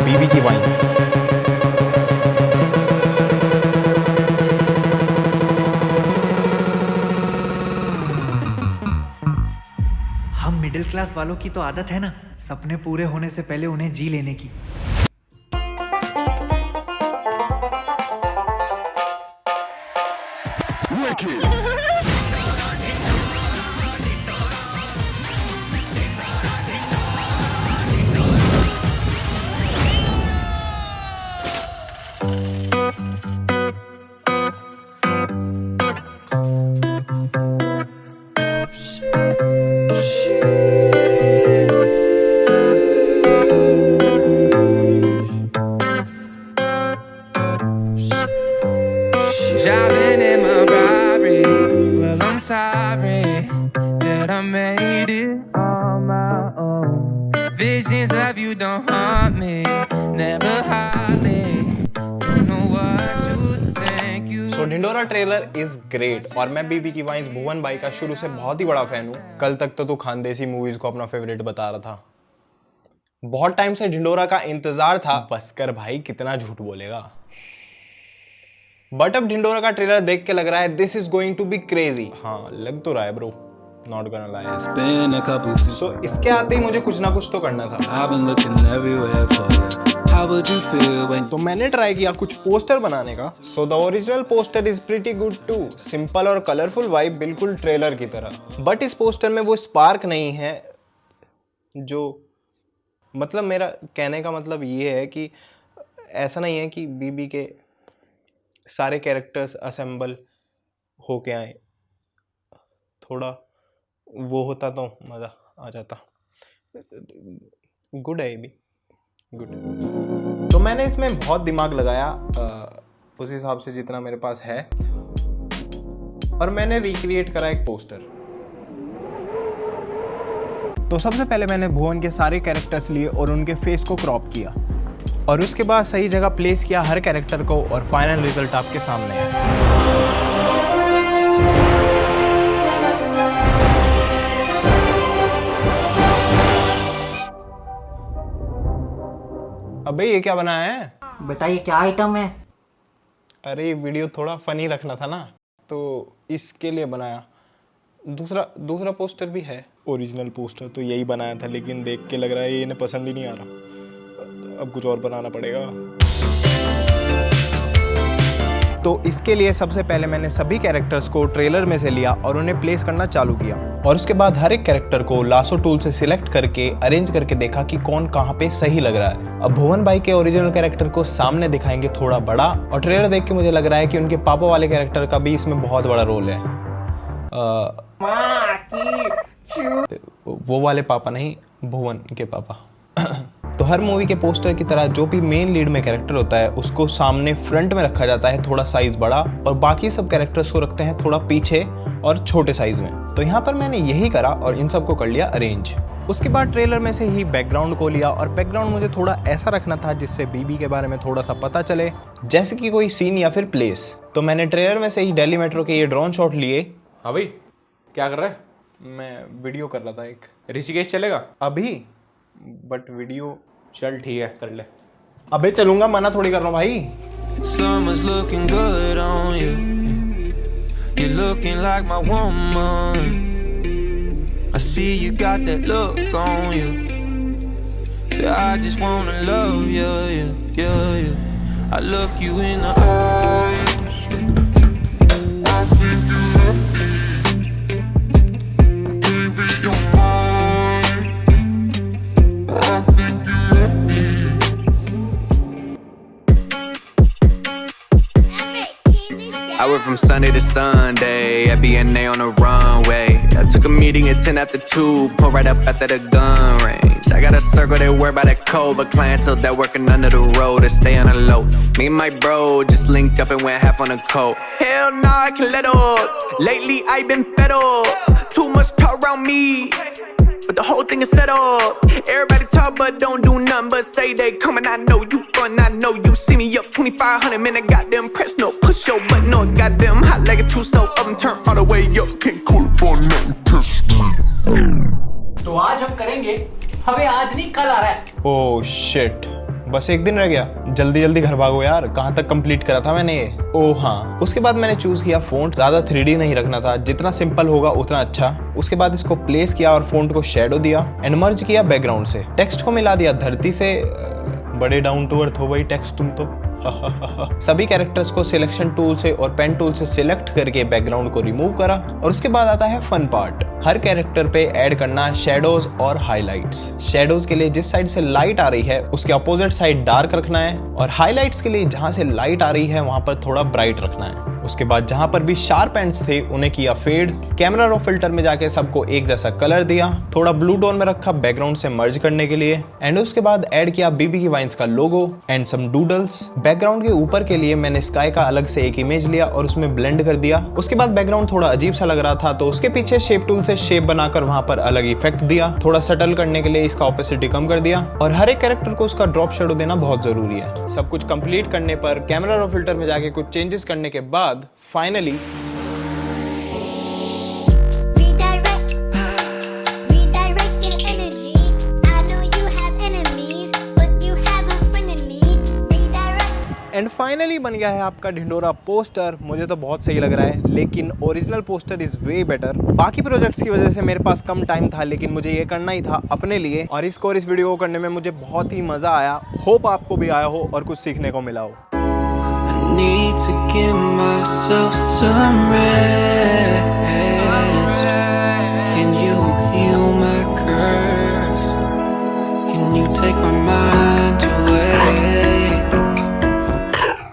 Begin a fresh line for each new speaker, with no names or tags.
बीबी की वाइन्स।
हम middle class वालों की तो आदत है ना, सपने पूरे होने से पहले उन्हें जी लेने की।
Driving in my Rari, well I'm sorry that I made it on my own. Visions of you don't haunt me, never hardly. Don't know what to thank you.
So Dhindora trailer is great और मैं बीबी की wines भुवन भाई का शुरू से बहुत ही बड़ा fan हूँ। कल तक तो तू खानदेशी मूवीज को अपना फेवरेट बता रहा था। बहुत टाइम से ढिंडोरा का इंतजार था, बस कर भाई कितना झूठ बोलेगा। बट अब ढिंडोरा का ट्रेलर देख के लग रहा है this is going to be crazy. हाँ लग तो रहा है bro, not gonna lie. So इसके आते ही मुझे कुछ ना कुछ तो करना था। तो मैंने ट्राई किया कुछ पोस्टर बनाने का। So the original poster is pretty good too, simple और कलरफुल वाइब बिल्कुल ट्रेलर की तरह। बट इस पोस्टर में वो स्पार्क नहीं है जो, मतलब मेरा कहने का मतलब ये है कि ऐसा नहीं है कि बीबी के सारे कैरेक्टर्स असेंबल होके आए। थोड़ा वो होता तो मज़ा आ जाता। गुड है ये भी, गुड। तो मैंने इसमें बहुत दिमाग लगाया उस हिसाब से जितना मेरे पास है, और मैंने रिक्रिएट करा एक पोस्टर। तो सबसे पहले मैंने भुवन के सारे कैरेक्टर्स लिए और उनके फेस को क्रॉप किया, और उसके बाद सही जगह प्लेस किया हर कैरेक्टर को, और फाइनल रिजल्ट आपके सामने है। अबे ये क्या बनाया है?
बेटा ये क्या आइटम है?
अरे ये वीडियो थोड़ा फनी रखना था ना, तो इसके लिए बनाया। दूसरा पोस्टर भी है, ओरिजिनल पोस्टर तो यही बनाया था, लेकिन देख के लग रहा है ये इन्हें पसंद ही नहीं आ रहा। अब कुछ और बनाना पड़ेगा। तो इसके लिए सबसे पहले मैंने सभी कैरेक्टर्स को ट्रेलर में से लिया और उन्हें प्लेस करना चालू किया, और उसके बाद हर एक कैरेक्टर को लासो टूल से सिलेक्ट करके अरेंज करके देखा कि कौन कहाँ पे सही लग रहा है। अब भुवन भाई के ओरिजिनल कैरेक्टर को सामने दिखाएंगे थोड़ा बड़ा, और ट्रेलर देख के मुझे लग रहा है कि उनके पापा वाले कैरेक्टर का भी इसमें बहुत बड़ा रोल है। वो वाले पापा नहीं, भुवन के पापा। तो हर मूवी के पोस्टर की तरह जो भी मेन लीड में कैरेक्टर होता है उसको सामने फ्रंट में रखा जाता है, थोड़ा साइज बड़ा, और बाकी सब कैरेक्टर्स को रखते हैं थोड़ा पीछे और छोटे साइज में। तो यहाँ पर मैंने यही करा और इन सबको कर लिया अरेंज। उसके बाद ट्रेलर में से ही बैकग्राउंड को लिया, और बैकग्राउंड मुझे थोड़ा ऐसा रखना था जिससे बीबी के बारे में थोड़ा सा पता चले, जैसे कि कोई सीन या फिर प्लेस। तो मैंने ट्रेलर में से ही दिल्ली मेट्रो के ये ड्रोन शॉट लिए।
हाँ भाई क्या कर रहा है?
मैं वीडियो कर रहा था एक।
ऋषिकेश चलेगा
अभी? But video.
चल ठीक है कर ले।
अबे चलूंगा, मना थोड़ी कर रहा हूँ भाई।
Summer's looking good on you. You're looking like my woman. I see you got that look on you. Say I just wanna love you, yeah, yeah, yeah. I look you in the eyes. I think you love me. Baby, don't mind. I think you love me.
I went from Sunday to Sunday, at BNA on the runway. I took a meeting at 10 after 2, pull right up after the gun range. I got a circle, they worry about that code, but clientele that working under the road, they stay on the low. Me and my bro just linked up and went half on the coat. Hell nah, I can let up. Lately I've been fed up. Too much talk around me. but the whole thing is set up. Everybody talk but don't do nothing but say they coming. I know you fun, I know you see me up 2500, man, I got them press no push your button, no goddamn hot like a two-stove oven, turn all the way up, can't cool it for nothing, test me.
तो आज हम करेंगे, हमें आज नहीं कल आ रहा है।
ओह शिट, बस एक दिन रह गया। जल्दी जल्दी घर भागो यार, कहाँ तक कंप्लीट करा था मैंने ये? ओह हाँ, उसके बाद मैंने चूज किया फ़ॉन्ट ज़्यादा 3D नहीं रखना था, जितना सिंपल होगा उतना अच्छा। उसके बाद इसको प्लेस किया और फ़ॉन्ट को शेडो दिया एंड मर्ज किया बैकग्राउंड से। टेक्स्ट को मिला दिया धरती से। बड़े डाउन टू अर्थ हो भाई टेक्स्ट तुम तो। सभी कैरेक्टर्स को सिलेक्शन टूल से और पेन टूल से सिलेक्ट करके बैकग्राउंड को रिमूव करा और उसके बाद आता है फन पार्ट। हर कैरेक्टर पे ऐड करना शेडोज और हाइलाइट्स। शेडोज के लिए जिस साइड से लाइट आ रही है उसके अपोजिट साइड डार्क रखना है और हाइलाइट्स के लिए जहां से लाइट आ रही है वहां पर थोड़ा ब्राइट रखना है। उसके बाद जहां पर भी शार्प एंड्स थे उन्हें किया फेड। कैमरा रो फिल्टर में जाके सबको एक जैसा कलर दिया, थोड़ा ब्लू टोन में रखा बैकग्राउंड से मर्ज करने के लिए एंड उसके बाद ऐड किया बीबी की वाइन्स का logo and some doodles. Background के ऊपर के लिए मैंने स्काई का अलग से एक इमेज लिया और उसमें ब्लेंड कर दिया। उसके बाद बैकग्राउंड थोड़ा अजीब सा लग रहा था तो उसके पीछे शेप टूल से शेप बनाकर वहां पर अलग इफेक्ट दिया। थोड़ा सटल करने के लिए इसका ऑपेसिटी कम कर दिया और हर एक कैरेक्टर को उसका ड्रॉप शेडो देना बहुत जरूरी है। सब कुछ कंप्लीट करने पर कैमरा रो फिल्टर में जाके कुछ चेंजेस करने के बाद फाइनली एंड फाइनली बन गया है आपका ढिंडोरा पोस्टर। मुझे तो बहुत सही लग रहा है, लेकिन original poster is way better. बाकी प्रोजेक्ट्स की वजह से मेरे पास कम टाइम था, लेकिन मुझे ये करना ही था अपने लिए और इस वीडियो को करने में मुझे बहुत ही मज़ा आया। होप आपको भी आया हो और कुछ सीखने को मिला हो।
I need to give myself some rest.